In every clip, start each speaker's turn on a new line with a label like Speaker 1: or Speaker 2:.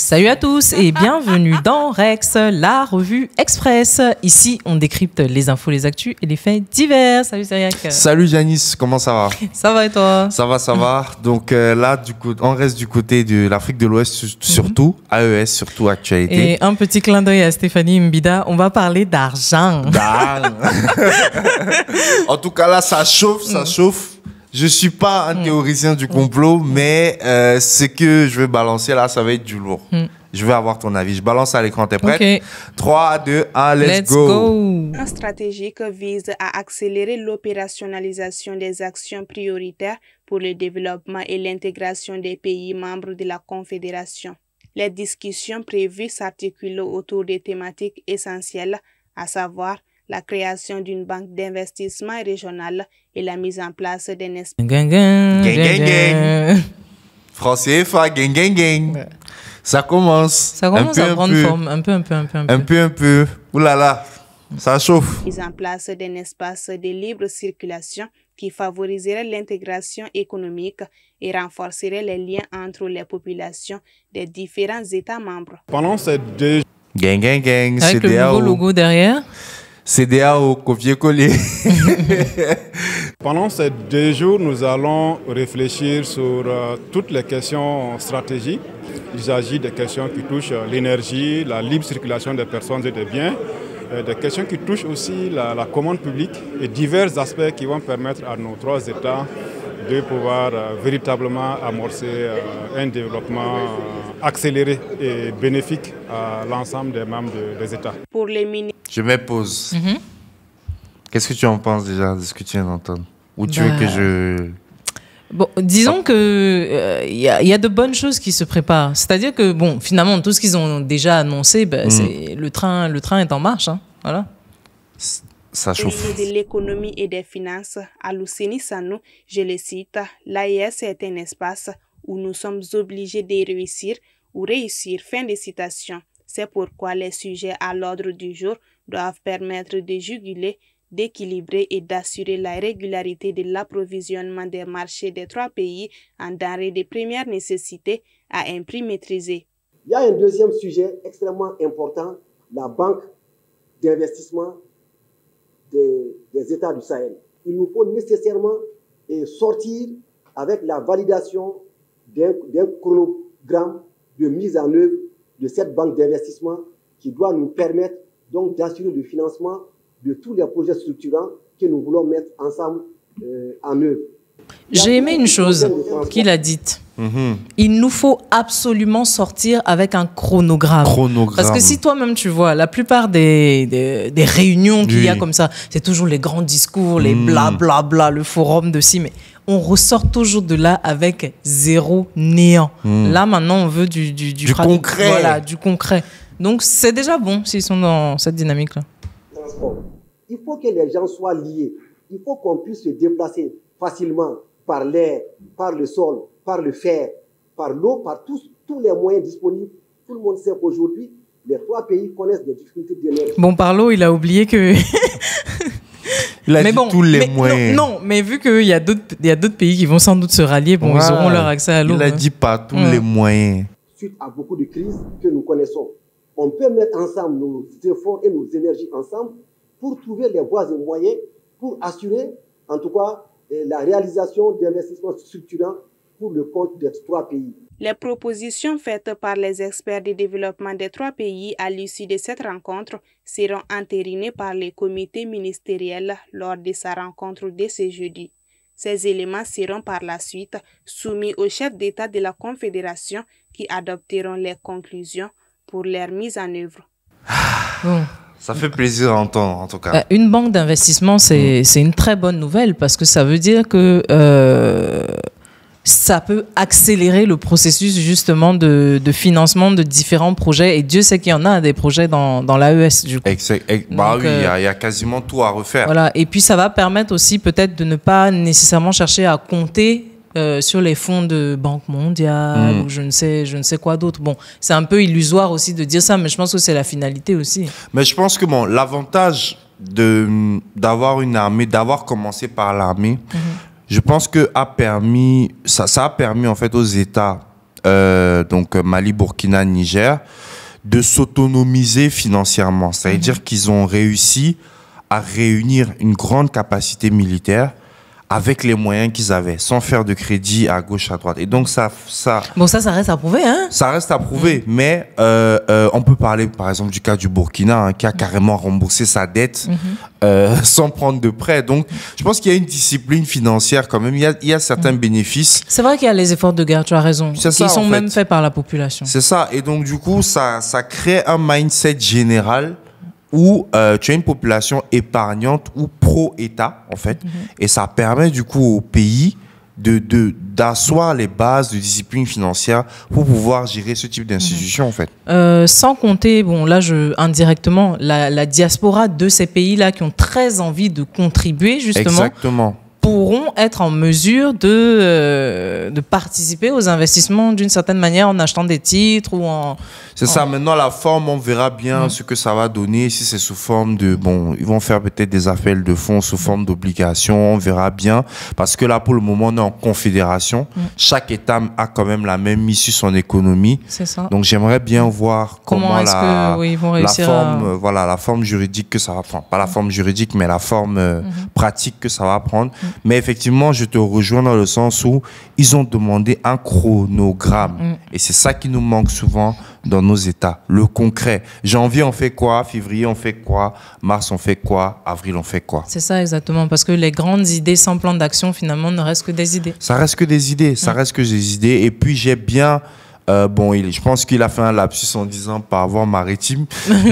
Speaker 1: Salut à tous et bienvenue dans Rex, la revue Express. Ici, on décrypte les infos, les actus et les faits divers. Salut Cyriac.
Speaker 2: Salut Janice, comment ça va?
Speaker 1: Ça va et toi?
Speaker 2: Ça va. Donc là, du coup, on reste du côté de l'Afrique de l'Ouest, surtout, AES, surtout actualité.
Speaker 1: Et un petit clin d'œil à Stéphanie Mbida, on va parler d'argent.
Speaker 2: En tout cas, là, ça chauffe. Je ne suis pas un théoricien du complot, mais ce que je vais balancer là, ça va être du lourd. Je vais avoir ton avis. Je balance à l'écran, t'es prête?
Speaker 1: Okay.
Speaker 2: 3, 2, 1, let's go.
Speaker 3: Un stratégique vise à accélérer l'opérationnalisation des actions prioritaires pour le développement et l'intégration des pays membres de la Confédération. Les discussions prévues s'articulent autour des thématiques essentielles, à savoir la création d'une banque d'investissement régionale et la mise en place d'un espace.
Speaker 2: Gang. Français, gang.
Speaker 1: Ouais.
Speaker 2: Ça commence.
Speaker 1: Ça commence à prendre forme, un peu.
Speaker 2: Ouh là là, ça chauffe.
Speaker 3: Mise en place d'un espace de libre circulation qui favoriserait l'intégration économique et renforcerait les liens entre les populations des différents États membres.
Speaker 4: Pendant ces deux...
Speaker 2: Gang.
Speaker 1: Avec le nouveau logo derrière.
Speaker 2: CEDEAO, copier-coller.
Speaker 4: Pendant ces 2 jours, nous allons réfléchir sur toutes les questions stratégiques. Il s'agit des questions qui touchent l'énergie, la libre circulation des personnes et des biens, des questions qui touchent aussi la commande publique et divers aspects qui vont permettre à nos 3 États de pouvoir véritablement amorcer un développement accéléré et bénéfique à l'ensemble des membres des États.
Speaker 3: Pour les ministres.
Speaker 2: Je mets pause. Qu'est-ce que tu en penses déjà de ce que tu viens d'entendre? Ou tu veux que je...
Speaker 1: Bon, disons que y a de bonnes choses qui se préparent. C'est-à-dire que, bon, finalement, tout ce qu'ils ont déjà annoncé, c'est le train est en marche. Hein, voilà.
Speaker 2: Ça chauffe.
Speaker 3: Le ministre de l'économie et des finances, Alouseni Sanou, je le cite, l'AES est un espace où nous sommes obligés de réussir ou réussir. Fin de citation. C'est pourquoi les sujets à l'ordre du jour doivent permettre de juguler, d'équilibrer et d'assurer la régularité de l'approvisionnement des marchés des 3 pays en denrées de première nécessité à un prix maîtrisé.
Speaker 5: Il y a un deuxième sujet extrêmement important, la banque d'investissement des États du Sahel. Il nous faut nécessairement sortir avec la validation d'un chronogramme de mise en œuvre de cette banque d'investissement qui doit nous permettre donc d'assurer le financement de tous les projets structurants que nous voulons mettre ensemble en œuvre.
Speaker 1: J'ai aimé une chose qu'il a dite. Il nous faut absolument sortir avec un chronogramme. Parce que si toi-même tu vois, la plupart des réunions qu'il y a comme ça, c'est toujours les grands discours, les blablabla, le forum de ci, mais on ressort toujours de là avec zéro néant. Là maintenant on veut du
Speaker 2: concret.
Speaker 1: Voilà, du concret. Donc c'est déjà bon s'ils sont dans cette dynamique-là.
Speaker 5: Il faut que les gens soient liés. Il faut qu'on puisse se déplacer facilement par l'air, par le sol, par le fer, par l'eau, par tous les moyens disponibles. Tout le monde sait qu'aujourd'hui, les 3 pays connaissent des difficultés d'énergie.
Speaker 1: Bon, par l'eau, il a oublié que...
Speaker 2: Il a dit tous les moyens.
Speaker 1: Non, mais vu qu'il y a d'autres pays qui vont sans doute se rallier, bon, ils auront leur accès à l'eau.
Speaker 2: Il a dit pas tous les moyens.
Speaker 5: Suite à beaucoup de crises que nous connaissons, on peut mettre ensemble nos efforts et nos énergies ensemble pour trouver les voies et moyens pour assurer, en tout cas, la réalisation d'investissements structurants pour le compte des 3 pays.
Speaker 3: Les propositions faites par les experts de développement des 3 pays à l'issue de cette rencontre seront entérinées par les comités ministériels lors de sa rencontre de ce jeudi. Ces éléments seront par la suite soumis aux chefs d'État de la Confédération qui adopteront les conclusions pour leur mise en œuvre.
Speaker 1: Bon.
Speaker 2: Ça fait plaisir à entendre, en tout cas.
Speaker 1: Une banque d'investissement, c'est une très bonne nouvelle parce que ça veut dire que ça peut accélérer le processus justement de financement de différents projets. Et Dieu sait qu'il y en a des projets dans l'AES, du coup.
Speaker 2: Donc, oui, il y a quasiment tout à refaire.
Speaker 1: Voilà. Et puis, ça va permettre aussi peut-être de ne pas nécessairement chercher à compter sur les fonds de Banque mondiale ou je ne sais quoi d'autre. Bon, c'est un peu illusoire aussi de dire ça, mais je pense que c'est la finalité aussi.
Speaker 2: Mais je pense que bon, l'avantage d'avoir une armée, d'avoir commencé par l'armée, je pense que ça a permis en fait aux États donc Mali, Burkina, Niger, de s'autonomiser financièrement. C'est-à-dire qu'ils ont réussi à réunir une grande capacité militaire avec les moyens qu'ils avaient, sans faire de crédit à gauche, à droite. Et donc, ça
Speaker 1: reste à prouver, hein?
Speaker 2: Ça reste à prouver, mais on peut parler, par exemple, du cas du Burkina, hein, qui a carrément remboursé sa dette sans prendre de prêt. Donc, je pense qu'il y a une discipline financière quand même. Il y a certains bénéfices.
Speaker 1: C'est vrai qu'il y a les efforts de guerre, tu as raison, qui sont même faits par la population.
Speaker 2: C'est ça. Et donc, du coup, ça crée un mindset général où tu as une population épargnante ou pro-État, en fait. Et ça permet, du coup, au pays d'asseoir les bases de discipline financière pour pouvoir gérer ce type d'institution, en fait.
Speaker 1: Sans compter, bon, là, indirectement, la diaspora de ces pays-là qui ont très envie de contribuer, justement.
Speaker 2: Exactement.
Speaker 1: Pourront être en mesure de participer aux investissements d'une certaine manière en achetant des titres ou en...
Speaker 2: C'est ça. Maintenant, la forme, on verra bien ce que ça va donner. Si c'est sous forme de... Bon, ils vont faire peut-être des appels de fonds sous forme d'obligations. On verra bien. Parce que là, pour le moment, on est en confédération. Chaque État a quand même la même mise sur son économie.
Speaker 1: C'est ça.
Speaker 2: Donc, j'aimerais bien voir comment
Speaker 1: ils vont réussir
Speaker 2: la forme juridique que ça va prendre. Pas la forme juridique, mais la forme pratique que ça va prendre. Mais effectivement, je te rejoins dans le sens où ils ont demandé un chronogramme. Et c'est ça qui nous manque souvent dans nos États. Le concret. Janvier, on fait quoi? Février, on fait quoi? Mars, on fait quoi? Avril, on fait quoi?
Speaker 1: C'est ça, exactement. Parce que les grandes idées sans plan d'action, finalement, ne restent que des idées.
Speaker 2: Ça reste que des idées. Ça reste que des idées. Et puis, j'ai bien... je pense qu'il a fait un lapsus en disant par voie maritime.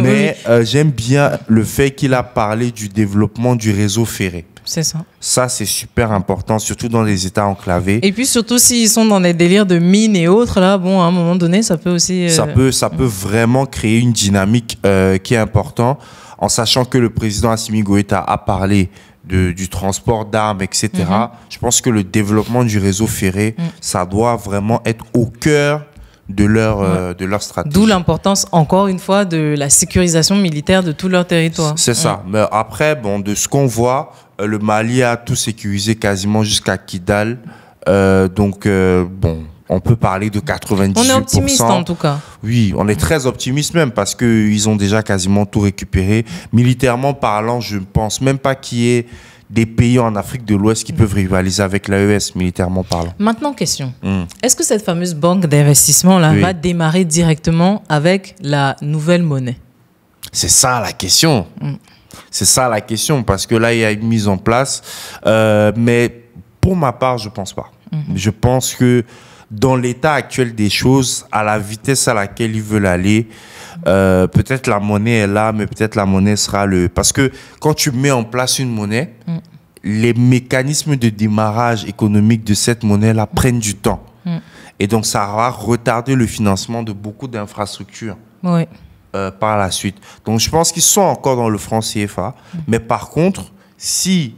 Speaker 2: Mais j'aime bien le fait qu'il a parlé du développement du réseau ferré.
Speaker 1: C'est ça.
Speaker 2: Ça, c'est super important, surtout dans les États enclavés.
Speaker 1: Et puis, surtout, s'ils sont dans des délires de mines et autres, là, bon, à un moment donné, ça peut aussi...
Speaker 2: Ça peut vraiment créer une dynamique qui est importante, en sachant que le président Assimi Goïta a parlé du transport d'armes, etc. Je pense que le développement du réseau ferré, ça doit vraiment être au cœur de leur stratégie.
Speaker 1: D'où l'importance, encore une fois, de la sécurisation militaire de tout leur territoire.
Speaker 2: C'est ça. Mais après, de ce qu'on voit, le Mali a tout sécurisé quasiment jusqu'à Kidal. On peut parler de 98%.
Speaker 1: On est optimiste en tout cas.
Speaker 2: Oui, on est très optimiste même parce qu'ils ont déjà quasiment tout récupéré. Militairement parlant, je ne pense même pas qu'il y ait des pays en Afrique de l'Ouest qui peuvent rivaliser avec l'AES, militairement parlant.
Speaker 1: Maintenant, question. Est-ce que cette fameuse banque d'investissement-là va démarrer directement avec la nouvelle monnaie?
Speaker 2: C'est ça la question. C'est ça la question, parce que là, il y a une mise en place. Mais pour ma part, je ne pense pas. Je pense que dans l'état actuel des choses, à la vitesse à laquelle ils veulent aller, peut-être la monnaie est là, mais peut-être la monnaie sera le... Parce que quand tu mets en place une monnaie, les mécanismes de démarrage économique de cette monnaie-là prennent du temps. Et donc, ça va retarder le financement de beaucoup d'infrastructures par la suite. Donc, je pense qu'ils sont encore dans le franc CFA. Mais par contre, si,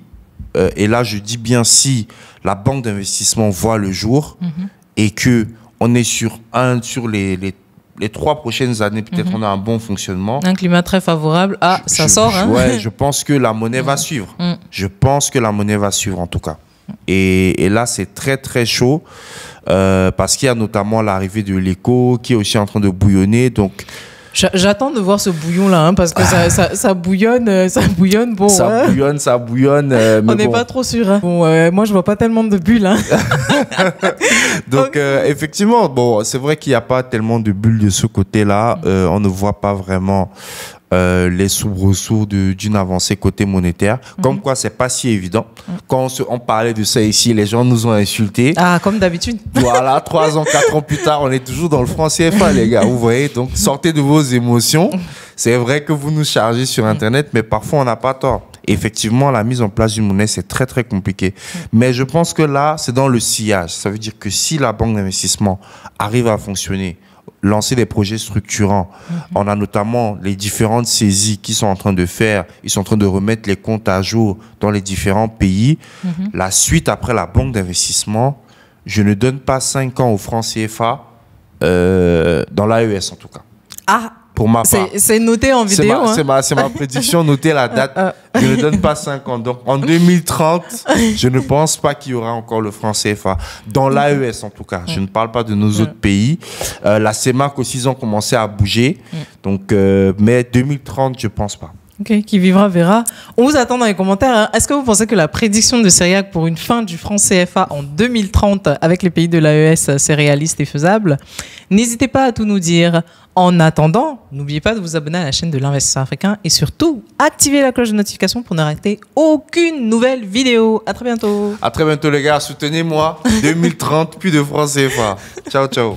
Speaker 2: et là, je dis bien si, la banque d'investissement voit le jour et qu'on est sur les 3 prochaines années, peut-être on a un bon fonctionnement.
Speaker 1: Un climat très favorable. Ça sort, hein?
Speaker 2: Ouais, je pense que la monnaie va suivre. Je pense que la monnaie va suivre, en tout cas. Et là, c'est très, très chaud parce qu'il y a notamment l'arrivée de l'écho qui est aussi en train de bouillonner. Donc,
Speaker 1: j'attends de voir ce bouillon-là, hein, parce que ça bouillonne, bon.
Speaker 2: Ça bouillonne.
Speaker 1: On n'est pas trop sûr. Hein. Bon, moi, je vois pas tellement de bulles. Hein.
Speaker 2: Donc, effectivement, c'est vrai qu'il n'y a pas tellement de bulles de ce côté-là. On ne voit pas vraiment les soubresauts d'une avancée côté monétaire. Comme quoi, c'est pas si évident. Quand on parlait de ça ici, les gens nous ont insultés.
Speaker 1: Ah, comme d'habitude.
Speaker 2: Voilà, 3 ans, 4 ans plus tard, on est toujours dans le franc CFA, les gars. Vous voyez, donc sortez de vos émotions. C'est vrai que vous nous chargez sur Internet, mais parfois, on n'a pas tort. Effectivement, la mise en place d'une monnaie, c'est très, très compliqué. Mais je pense que là, c'est dans le sillage. Ça veut dire que si la banque d'investissement arrive à fonctionner, lancer des projets structurants. On a notamment les différentes saisies qu'ils sont en train de faire. Ils sont en train de remettre les comptes à jour dans les différents pays. La suite, après la banque d'investissement, je ne donne pas 5 ans au franc CFA, dans l'AES en tout cas.
Speaker 1: Ah,
Speaker 2: Pour ma part.
Speaker 1: C'est noté en vidéo.
Speaker 2: C'est ma prédiction, noter la date. Je ne donne pas 5 ans. Donc, en 2030, je ne pense pas qu'il y aura encore le franc CFA. Dans l'AES, en tout cas. Je ne parle pas de nos autres pays. La CEMAC aussi, ils ont commencé à bouger. Donc, mais 2030, je ne pense pas.
Speaker 1: Ok, qui vivra verra. On vous attend dans les commentaires. Est-ce que vous pensez que la prédiction de Cyriaque pour une fin du franc CFA en 2030 avec les pays de l'AES, c'est réaliste et faisable? N'hésitez pas à tout nous dire. En attendant, n'oubliez pas de vous abonner à la chaîne de l'Investisseur Africain et surtout, activez la cloche de notification pour ne rater aucune nouvelle vidéo. À très bientôt.
Speaker 2: À très bientôt les gars. Soutenez-moi. 2030, plus de franc CFA. Ciao, ciao.